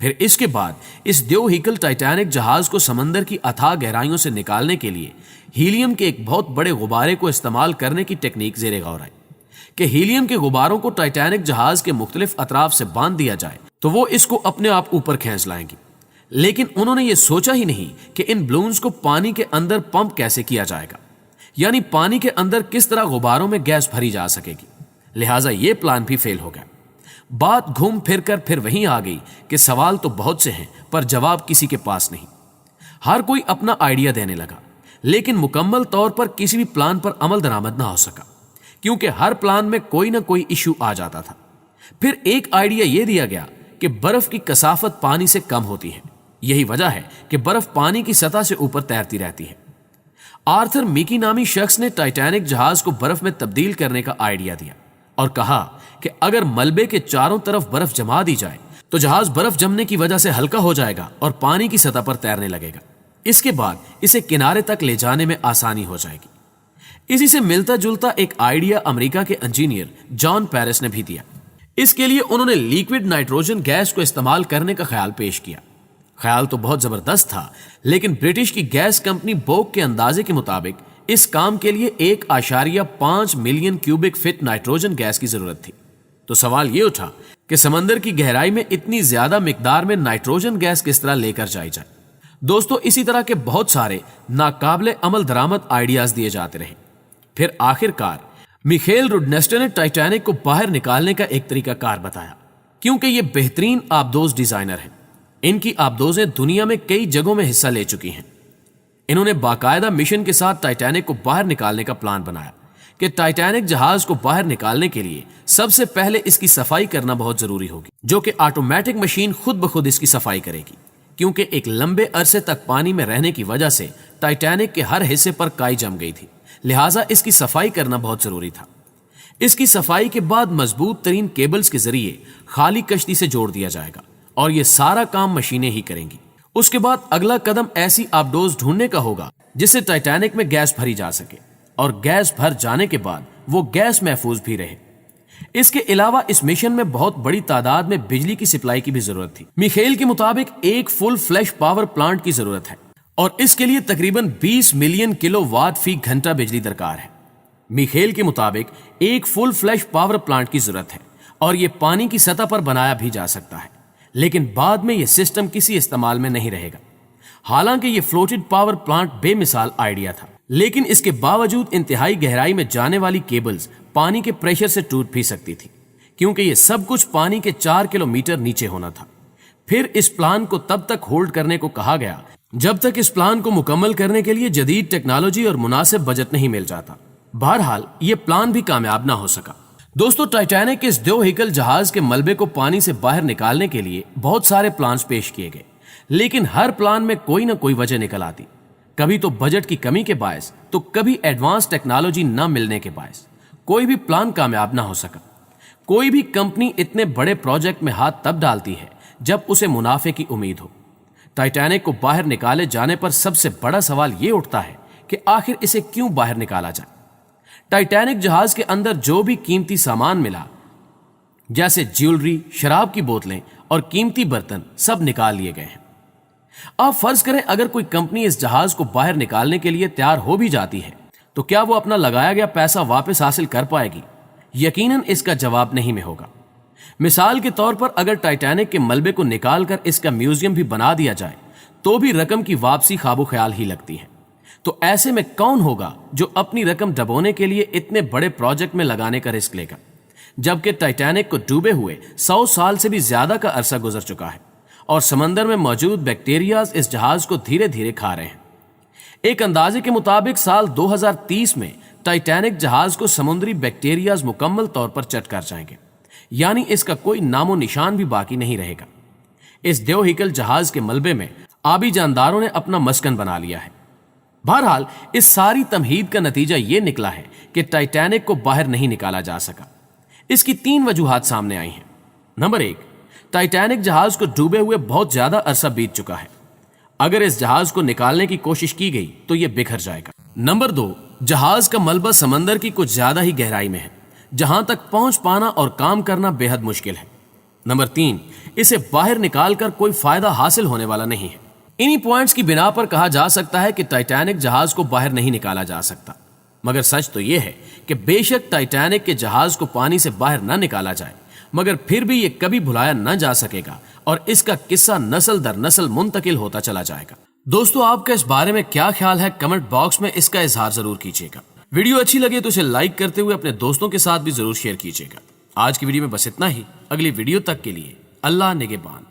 پھر اس کے بعد اس دیوہیکل ٹائٹینک جہاز کو سمندر کی اتھاہ گہرائیوں سے نکالنے کے لیے ہیلیم کے ایک بہت بڑے غبارے کو استعمال کرنے کی ٹیکنیک زیر غور آئی کہ ہیلیم کے غباروں کو ٹائٹینک جہاز کے مختلف اطراف سے باندھ دیا جائے تو وہ اس کو اپنے آپ اوپر کھینچ لائیں گی، لیکن انہوں نے یہ سوچا ہی نہیں کہ ان بلونز کو پانی کے اندر پمپ کیسے کیا جائے گا، یعنی پانی کے اندر کس طرح غباروں میں گیس بھری جا سکے گی۔ لہٰذا یہ پلان بھی فیل ہو گیا۔ بات گھوم پھر کر پھر وہیں آ گئی کہ سوال تو بہت سے ہیں پر جواب کسی کے پاس نہیں۔ ہر کوئی اپنا آئیڈیا دینے لگا، لیکن مکمل طور پر کسی بھی پلان پر عمل درآمد نہ ہو سکا، کیونکہ ہر پلان میں کوئی نہ کوئی ایشو آ جاتا تھا۔ پھر ایک آئیڈیا یہ دیا گیا کہ برف کی کثافت پانی سے کم ہوتی ہے، یہی وجہ ہے کہ برف پانی کی سطح سے اوپر تیرتی رہتی ہے۔ آرتھر میکی نامی شخص نے ٹائٹینک جہاز کو برف میں تبدیل کرنے کا آئیڈیا دیا اور کہا کہ اگر ملبے کے چاروں طرف برف جما دی جائے تو جہاز برف جمنے کی وجہ سے ہلکا ہو جائے گا اور پانی کی سطح پر تیرنے لگے گا۔ اس کے بعد اسے کنارے تک لے جانے میں آسانی ہو جائے گی۔ اسی سے ملتا جلتا ایک آئیڈیا امریکہ کے انجینئر جان پیرس نے بھی دیا۔ اس کے لیے انہوں نے لیکوڈ نائٹروجن گیس کو استعمال کرنے کا خیال پیش کیا۔ خیال تو بہت زبردست تھا، لیکن برٹش کی گیس کمپنی بوک کے اندازے کے مطابق اس کام کے لیے 1.5 million cubic feet nitrogen gas کی ضرورت تھی۔ تو سوال یہ اٹھا کہ سمندر کی گہرائی میں اتنی زیادہ مقدار میں نائٹروجن گیس کس طرح لے کر جائی جائے۔ دوستو، اسی طرح کے بہت سارے ناقابل عمل درآمد آئیڈیاز دیے جاتے رہے۔ پھر آخر کار میخیل روڈنسٹر نے ٹائٹینک کو باہر نکالنے کا ایک طریقہ کار بتایا، کیونکہ یہ بہترین آبدوز ڈیزائنر ہیں۔ ان کی آبدوزیں دنیا میں کئی جگہوں میں حصہ لے چکی ہیں۔ انہوں نے باقاعدہ مشن کے ساتھ ٹائٹینک کو باہر نکالنے کا پلان بنایا کہ ٹائٹینک جہاز کو باہر نکالنے کے لیے سب سے پہلے اس کی صفائی کرنا بہت ضروری ہوگی، جو کہ آٹومیٹک مشین خود بخود اس کی صفائی کرے گی، کیونکہ ایک لمبے عرصے تک پانی میں رہنے کی وجہ سے ٹائٹینک کے ہر حصے پر کائی جم گئی تھی، لہٰذا اس کی صفائی کرنا بہت ضروری تھا۔ اس کی صفائی کے بعد مضبوط ترین کیبلز کے ذریعے خالی کشتی سے جوڑ دیا جائے گا اور یہ سارا کام مشینیں ہی کریں گی۔ اس کے بعد اگلا قدم ایسی آبڈوز ڈھونڈنے کا ہوگا جس سے ٹائٹینک میں گیس بھری جا سکے، اور گیس بھر جانے کے بعد وہ گیس محفوظ بھی رہے۔ اس کے علاوہ اس مشن میں بہت بڑی تعداد میں بجلی کی سپلائی کی بھی ضرورت تھی۔ میخیل کے مطابق ایک فل فلیش پاور پلانٹ کی ضرورت ہے اور اس کے لیے تقریباً 20 ملین کلو واٹ فی گھنٹہ بجلی درکار ہے۔ میخیل کے مطابق ایک فل فلیش پاور پلانٹ کی ضرورت ہے اور یہ پانی کی سطح پر بنایا بھی جا سکتا ہے، لیکن بعد میں یہ سسٹم کسی استعمال میں نہیں رہے گا۔ حالانکہ یہ فلوٹڈ پاور پلانٹ بے مثال آئیڈیا تھا، لیکن اس کے باوجود انتہائی گہرائی میں جانے والی کیبلز پانی کے پریشر سے ٹوٹ بھی سکتی تھی، کیونکہ یہ سب کچھ پانی کے 4 کلومیٹر نیچے ہونا تھا۔ پھر اس پلان کو تب تک ہولڈ کرنے کو کہا گیا جب تک اس پلان کو مکمل کرنے کے لیے جدید ٹیکنالوجی اور مناسب بجٹ نہیں مل جاتا۔ بہرحال یہ پلان بھی کامیاب نہ ہو سکا۔ دوستو، ٹائٹینک کے اس دیوہیکل جہاز کے ملبے کو پانی سے باہر نکالنے کے لیے بہت سارے پلانز پیش کیے گئے، لیکن ہر پلان میں کوئی نہ کوئی وجہ نکل آتی، کبھی تو بجٹ کی کمی کے باعث تو کبھی ایڈوانس ٹیکنالوجی نہ ملنے کے باعث کوئی بھی پلان کامیاب نہ ہو سکا۔ کوئی بھی کمپنی اتنے بڑے پروجیکٹ میں ہاتھ تب ڈالتی ہے جب اسے منافع کی امید ہو۔ ٹائٹینک کو باہر نکالے جانے پر سب سے بڑا سوال یہ اٹھتا ہے کہ آخر اسے کیوں باہر نکالا جائے۔ ٹائٹینک جہاز کے اندر جو بھی قیمتی سامان ملا، جیسے جیولری، شراب کی بوتلیں اور قیمتی برتن، سب نکال لیے گئے ہیں۔ آپ فرض کریں اگر کوئی کمپنی اس جہاز کو باہر نکالنے کے لیے تیار ہو بھی جاتی ہے تو کیا وہ اپنا لگایا گیا پیسہ واپس حاصل کر پائے گی؟ یقیناً اس کا جواب نہیں میں ہوگا۔ مثال کے طور پر اگر ٹائٹینک کے ملبے کو نکال کر اس کا میوزیم بھی بنا دیا جائے تو بھی رقم کی واپسی خواب و خیال ہی لگتی ہے۔ تو ایسے میں کون ہوگا جو اپنی رقم ڈبونے کے لیے اتنے بڑے پروجیکٹ میں لگانے کا رسک لے گا، جبکہ ٹائٹینک کو ڈوبے ہوئے 100 سال سے بھی زیادہ کا عرصہ گزر چکا ہے اور سمندر میں موجود بیکٹیریاز اس جہاز کو دھیرے دھیرے کھا رہے ہیں۔ ایک اندازے کے مطابق سال 2030 میں ٹائٹینک جہاز کو سمندری بیکٹیریاز مکمل طور پر چٹ کر جائیں گے، یعنی اس کا کوئی نام و نشان بھی باقی نہیں رہے گا۔ اس دیوہیکل جہاز کے ملبے میں آبی جانداروں نے اپنا مسکن بنا لیا ہے۔ بہرحال اس ساری تمہید کا نتیجہ یہ نکلا ہے کہ ٹائٹینک کو باہر نہیں نکالا جا سکا۔ اس کی 3 وجوہات سامنے آئی ہیں۔ نمبر 1، ٹائٹینک جہاز کو ڈوبے ہوئے بہت زیادہ عرصہ بیت چکا ہے۔ اگر اس جہاز کو نکالنے کی کوشش کی گئی تو یہ بکھر جائے گا۔ نمبر 2، جہاز کا ملبہ سمندر کی کچھ زیادہ ہی گہرائی میں ہے، جہاں تک پہنچ پانا اور کام کرنا بے حد مشکل ہے۔ نمبر 3، اسے باہر نکال کر کوئی فائدہ حاصل ہونے والا نہیں ہے۔ انہی پوائنٹس کی بنا پر کہا جا سکتا ہے کہ ٹائٹینک جہاز کو باہر نہیں نکالا جا سکتا، مگر سچ تو یہ ہے کہ بے شک ٹائٹینک کے جہاز کو پانی سے باہر نہ نکالا جائے، مگر پھر بھی یہ کبھی بھلایا نہ جا سکے گا اور اس کا قصہ نسل در نسل منتقل ہوتا چلا جائے گا۔ دوستو، آپ کا اس بارے میں کیا خیال ہے؟ کمنٹ باکس میں اس کا اظہار ضرور کیجیے گا۔ ویڈیو اچھی لگے تو اسے لائک کرتے ہوئے اپنے دوستوں کے ساتھ بھی ضرور شیئر کیجیے گا۔ آج کی ویڈیو میں بس اتنا ہی۔ اگلی ویڈیو تک کے لیے اللہ نگہبان۔